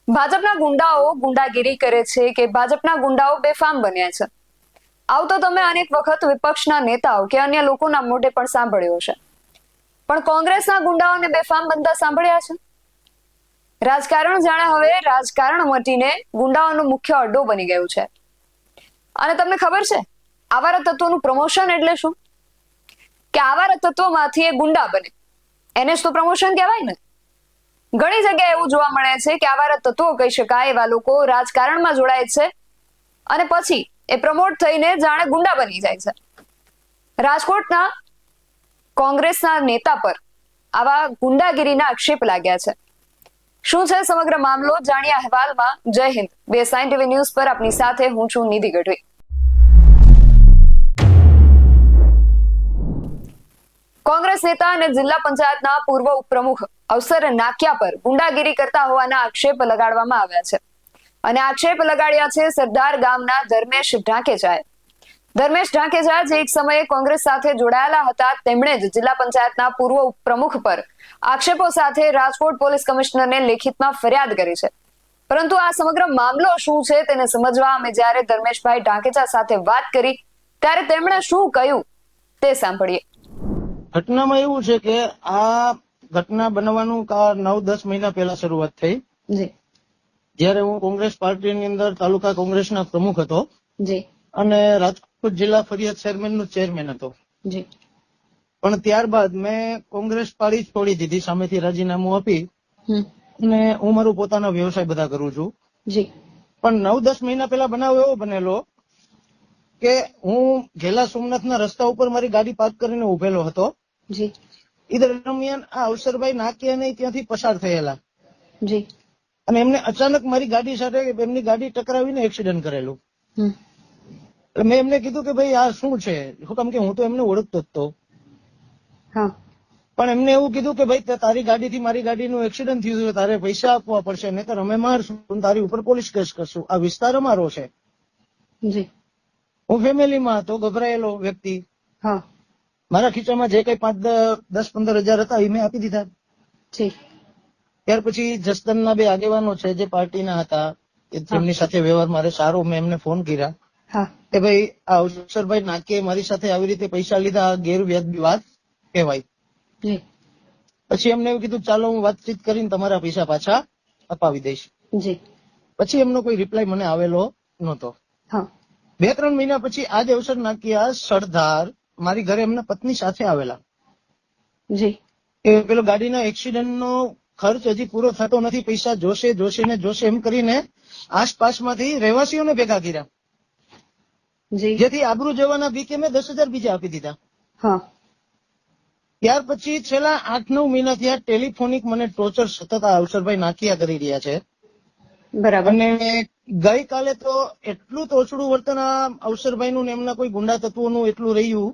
ભાજપના ગુંડાઓ ગુંડાગીરી કરે છે કે ભાજપના ગુંડાઓ બેફામ બન્યા છે? આવું તો તમે અનેક વખત વિપક્ષના નેતાઓ કે અન્ય લોકોના મોઢે પણ સાંભળ્યો છે, પણ કોંગ્રેસના ગુંડાઓને બેફામ બનતા સાંભળ્યા છે? રાજકારણ જાણે હવે રાજકારણ મટીને ગુંડાઓનો મુખ્ય અડ્ડો બની ગયું છે. અને તમને ખબર છે આવારા તત્વોનું પ્રમોશન એટલે શું? કે આવારા તત્વોમાંથી એ ગુંડા બને, એને જ તો પ્રમોશન કહેવાય ને. ઘણી જગ્યાએ એવું જોવા મળે છે કે આવારા તત્વો કહી શકાય એવા લોકો રાજકારણમાં જોડાય છે અને પછી એ પ્રમોટ થઈને જાણે ગુંડા બની જાય છે. રાજકોટના કોંગ્રેસના નેતા પર આવા ગુંડાગીરીના આક્ષેપ લાગ્યા છે. શું છે સમગ્ર મામલો જાણ્યા અહેવાલમાં. જય હિન્દ. BSI TV ન્યૂઝ પર આપની સાથે હું છું નિધિ ગઢવી. કોંગ્રેસ નેતા અને જિલ્લા પંચાયતના પૂર્વ ઉપપ્રમુખ અવસર નાકિયા પર ગુંડાગીરી કરતા હોવાના આક્ષેપ લગાડવામાં આવ્યા છે. અને આક્ષેપ લગાડ્યા છે સરદાર ગામના ધર્મેશ ઢાંકેચાએ. ધર્મેશ ઢાંકેચા જે એક સમયે કોંગ્રેસ સાથે જોડાયેલા હતા, તેમણે જ જિલ્લા પંચાયતના પૂર્વ ઉપપ્રમુખ પર આક્ષેપો સાથે રાજકોટ પોલીસ કમિશનરને લેખિતમાં ફરિયાદ કરી છે. પરંતુ આ સમગ્ર મામલો શું છે તેને સમજવા અમે જ્યારે ધર્મેશભાઈ ઢાંકેચા સાથે વાત કરી ત્યારે તેમણે શું કહ્યું તે સાંભળીએ. ઘટનામાં એવું છે કે આ ઘટના બનવાનું 9-10 મહિના પહેલા શરૂઆત થઈ. જી જ્યારે હું કોંગ્રેસ પાર્ટીની અંદર તાલુકા કોંગ્રેસના પ્રમુખ હતો જી અને રાજકોટ જિલ્લા ફરિયાદ ચેરમેનનો ચેરમેન હતો. જી પણ ત્યારબાદ મેં કોંગ્રેસ પાર્ટી છોડી દીધી, સામેથી રાજીનામું આપી અને હું મારું પોતાનો વ્યવસાય બધા કરું છું. જી પણ 9-10 મહિના પહેલા બનાવ એવો બનેલો કે હું ઘેલા સોમનાથના રસ્તા ઉપર મારી ગાડી પાર્ક કરીને ઉભેલો હતો. જી એ દરમિયાન આ અવસરભાઈ નાકિયાને ત્યાંથી પસાર થયેલા જી અને એમને અચાનક મારી ગાડી સાથે એમની ગાડી ટકરાવીને એક્સિડન્ટ કરેલું. એટલે મેં એમને કીધું કે ભાઈ આ શું છે, શું કામ કે હું તો એમને ઓળખતો જ તો. હા પણ એમને એવું કીધું કે ભાઈ તારી ગાડીથી મારી ગાડીનું એક્સિડન્ટ થયું છે, તારે પૈસા આપવા પડશે, નહીતર અમે મારશું, તારી ઉપર પોલીસ કેસ કરશું. આ વિસ્તાર અમારો છે. જી હું ફેમિલીમાં હતો, ગભરાયેલો વ્યક્તિ. હા મારા ખીચામાં જે કઈ 5-10-15 હજાર હતા એ મેં આપી દીધા. જી ત્યાર પછી જસદણના 2 આગેવાનો છે જે પાર્ટીના હતા, જેમની સાથે વ્યવહાર મારે સારો, મેં એમને ફોન કર્યા હા કે ભાઈ આ અવસરભાઈ નાકે મારી સાથે આવી રીતે પૈસા લીધા, ગેરવ્યાજબી વાત કહેવાય. જી પછી એમને એવું કીધું ચાલો હું વાતચીત કરીને તમારા પૈસા પાછા અપાવી દઈશ. જી પછી એમનો કોઈ રિપ્લાય મને આવેલો નહોતો. હા 2-3 મહિના પછી આજ અવસર નાકિયા સરદાર મારી ઘરે એમના પત્ની સાથે આવેલા. જી એ પેલો ગાડીના એક્સિડન્ટનો ખર્ચ હજી પૂરો થતો નથી, પૈસા જોશે ને જોશે એમ કરીને આસપાસમાંથી રહેવાસીઓને ભેગા કર્યા, જી જેથી આબરૂ જવાના બીકે મેં 10,000 બીજા આપી દીધા. હા ત્યાર પછી છેલ્લા 8-9 મહિનાથી આ ટેલિફોનિક મને ટોર્ચર સતત આ અવસરભાઈ નાકિયા કરી રહ્યા છે. બરાબર અને ગઈકાલે તો એટલું તોછડું વર્તન આ અવસરભાઈનું ને એમના કોઈ ગુંડા તત્વોનું એટલું રહ્યું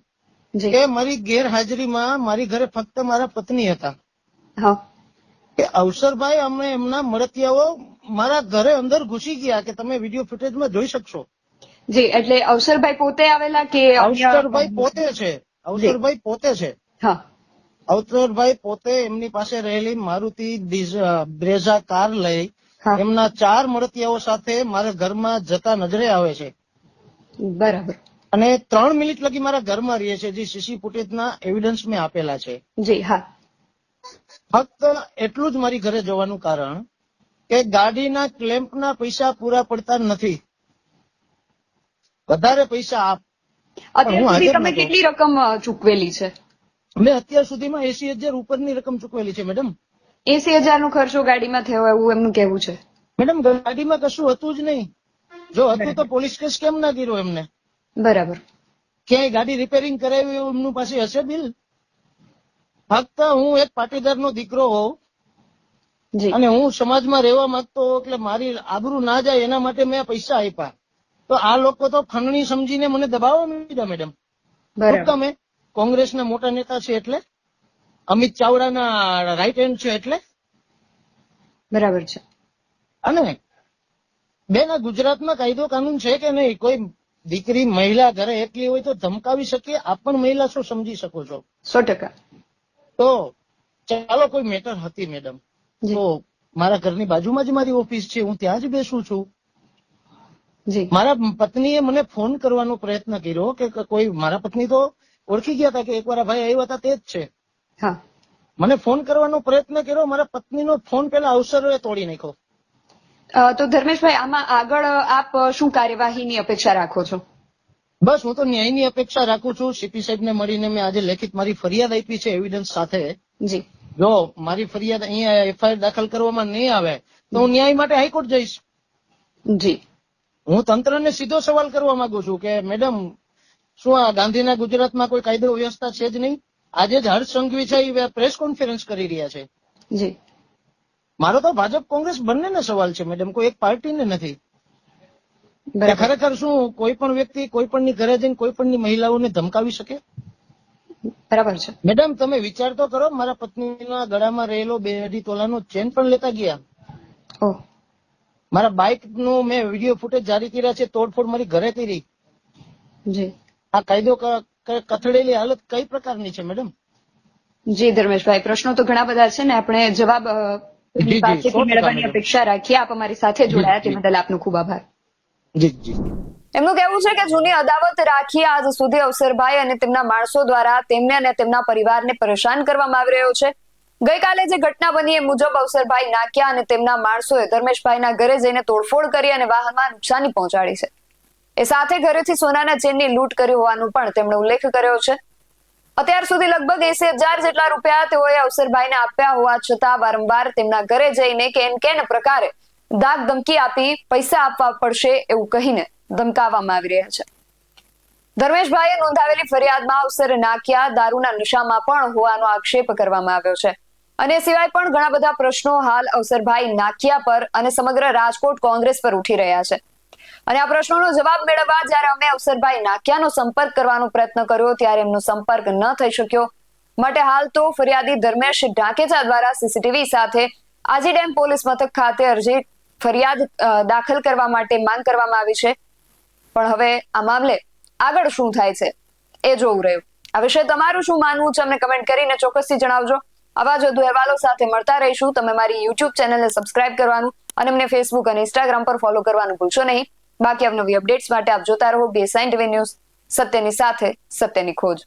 જી કે મારી ગેરહાજરીમાં મારી ઘરે ફક્ત મારા પત્ની હતા હા કે અવસરભાઈ અમે એમના મળતિયાઓ મારા ઘરે અંદર ઘૂસી ગયા કે તમે વિડીયો ફૂટેજમાં જોઈ શકશો. જી એટલે અવસરભાઈ પોતે આવેલા કે અન્ય? અવસરભાઈ પોતે છે, અવસરભાઈ પોતે છે. હા અવસરભાઈ પોતે એમની પાસે રહેલી મારુતિ બ્રેઝા કાર લઈ હા એમના 4 મળતિયાઓ સાથે મારા ઘરમાં જતા નજરે આવે છે બરાબર અને 3 મિનિટ લગી મારા ઘરમાં રહે છે, જે સીસી ફૂટેજના એવિડન્સ મેં આપેલા છે. જી હા ફક્ત એટલું જ મારી ઘરે જવાનું કારણ કે ગાડીના ક્લેમ્પના પૈસા પૂરા પડતા નથી, વધારે પૈસા આપ. અત્યાર સુધી તમે કેટલી રકમ ચૂકવેલી છે? મેં અત્યાર સુધીમાં 80,000 ઉપરની રકમ ચૂકવેલી છે મેડમ. 80,000 નો ખર્ચો ગાડીમાં થયો એવું એમનું કહેવું છે. મેડમ ગાડીમાં કશું હતું જ નહીં. જો હતું તો પોલીસ કેસ કેમ ના કર્યો એમને? બરાબર ક્યાંય ગાડી રિપેરિંગ કરાવી એવું એમનું પાસે હશે બિલ? ફક્ત હું એક પાટીદારનો દીકરો હોઉં જી અને હું સમાજમાં રહેવા માંગતો હોઉં એટલે મારી આબરૂ ના જાય એના માટે મેં પૈસા આપ્યા. તો આ લોકો તો ખંડણી સમજીને મને દબાવવા માંડ્યા મેડમ. બરાબર તમે કોંગ્રેસના મોટા નેતા છે એટલે, અમિત ચાવડાના રાઈટ હેન્ડ છે એટલે. બરાબર છે. અને બેન આ ગુજરાતમાં કાયદો કાનૂન છે કે નહીં? કોઈ દીકરી મહિલા ઘરે એકલી હોય તો ધમકાવી શકીએ? આપ પણ મહિલા છો, સમજી શકો છો. 100%. તો ચાલો કોઈ મેટર હતી મેડમ, જી. તો મારા ઘરની બાજુમાં જ મારી ઓફિસ છે, હું ત્યાં જ બેસું છું. જી મારા પત્નીએ મને ફોન કરવાનો પ્રયત્ન કર્યો કે કોઈ, મારા પત્ની તો ઓળખી ગયા હતા કે એકવાર આ ભાઈ આવ્યા હતા તે જ છે. હા મને ફોન કરવાનો પ્રયત્ન કર્યો, મારા પત્નીનો ફોન પેલા અવસરોએ તોડી નાખ્યો. તો ધર્મેશભાઈ, આમાં આગળ આપ શું કાર્યવાહીની અપેક્ષા રાખો છો? બસ હું તો ન્યાયની અપેક્ષા રાખું છું. સીપી સાહેબને મળીને મેં આજે લેખિત મારી ફરિયાદ આપી છે એવિડન્સ સાથે. જી જો મારી ફરિયાદ અહીંયા એફઆઈઆર દાખલ કરવામાં નહીં આવે તો હું ન્યાય માટે હાઈકોર્ટ જઈશ. જી હું તંત્રને સીધો સવાલ કરવા માંગુ છું કે મેડમ, શું આ ગાંધીના ગુજરાતમાં કોઈ કાયદો વ્યવસ્થા છે જ નહીં? આજે જ હર્ષ સંઘવી છે એ પ્રેસ કોન્ફરન્સ કરી રહ્યા છે. જી મારો તો ભાજપ કોંગ્રેસ બંનેને સવાલ છે મેડમ, કોઈ એક પાર્ટીને નથી. કે બરાબર ખરેખર શું કોઈ પણ વ્યક્તિ કોઈ પણની ઘરે જઈને કોઈ પણની મહિલાઓને ધમકાવી શકે? બરાબર છે. મેડમ તમે વિચાર તો કરો, મારા પત્નીના ગળામાં રહેલો 2.5 તોલાનો ચેન પણ લેતા ગયા. ઓહ મારા બાઇક નું મેં વિડીયો ફૂટેજ જારી કર્યા છે, તોડફોડ મારી ઘરે કરી. જી આ કાયદો કથળેલી હાલત કઈ પ્રકારની છે મેડમ? જી ધર્મેશભાઈ, પ્રશ્નો તો ઘણા બધા છે ને આપણે જવાબ જી, પાસેથી 100% મેળવવાની મેડમ. અપેક્ષા રાખીએ. આપ અમારી સાથે જોડાયા તે જી. બદલ આપનો ખૂબ આભાર. જી જી એમનું કહેવું છે કે જૂની અદાવત રાખી આજ સુધી અવસરભાઈ અને તેમના માણસો દ્વારા તેમને અને તેમના પરિવારને પરેશાન કરવામાં આવી રહ્યો છે. ગઈકાલે જે ઘટના બની એ મુજબ અવસરભાઈ નાક્યા અને તેમના માણસોએ ધર્મેશભાઈના ઘરે જઈને તોડફોડ કરી અને વાહનમાં નુકસાની પહોંચાડી છે. એ સાથે ઘરેથી સોનાના ચેનની લૂંટ કરી હોવાનું પણ તેમણે ઉલ્લેખ કર્યો છે. અત્યાર સુધી લગભગ 80,000 જેટલા રૂપિયા તેઓએ અવસરભાઈને આપ્યા હોવા છતાં વારંવાર તેમના ઘરે જઈને કેન પ્રકારે દાગ ધમકી આપી પૈસા આપવા પડશે એવું કહીને ધમકાવવામાં આવી રહ્યા છે. ધર્મેશભાઈએ નોંધાવેલી ફરિયાદમાં અવસર નાક્યા દારૂના નશામાં પણ હોવાનો આક્ષેપ કરવામાં આવ્યો છે. અને સિવાય પણ ઘણા બધા પ્રશ્નો હાલ અવસરભાઈ નાકિયા પર અને સમગ્ર રાજકોટ કોંગ્રેસ પર ઉઠી રહ્યા છે. અને આ પ્રશ્નોનો જવાબ મેળવવા જ્યારે અમે અવસરભાઈ નાકિયાનો સંપર્ક કરવાનો પ્રયત્ન કર્યો ત્યારે એમનો સંપર્ક ન થઈ શક્યો. માટે હાલ તો ફરિયાદી ધર્મેશ ઢાકેચા દ્વારા સીસીટીવી સાથે આજી ડેમ પોલીસ મથક ખાતે અરજી ફરિયાદ દાખલ કરવા માટે માંગ કરવામાં આવી છે. પણ હવે આ મામલે આગળ શું થાય છે એ જોવું રહ્યું. આ વિશે તમારું શું માનવું છે અમને કમેન્ટ કરીને ચોક્કસથી જણાવજો. આવા જ વધુ અહેવાલો સાથે મળતા રહીશું. તમે મારી યુટ્યુબ ચેનલને સબસ્ક્રાઇબ કરવાનું અને અમને ફેસબુક અને ઇન્સ્ટાગ્રામ પર ફોલો કરવાનું ભૂલશો નહીં. બાકી અવનવી અપડેટ્સ માટે આપ જોતા રહો BSN TV ન્યૂઝ, સત્યની સાથે સત્યની ખોજ.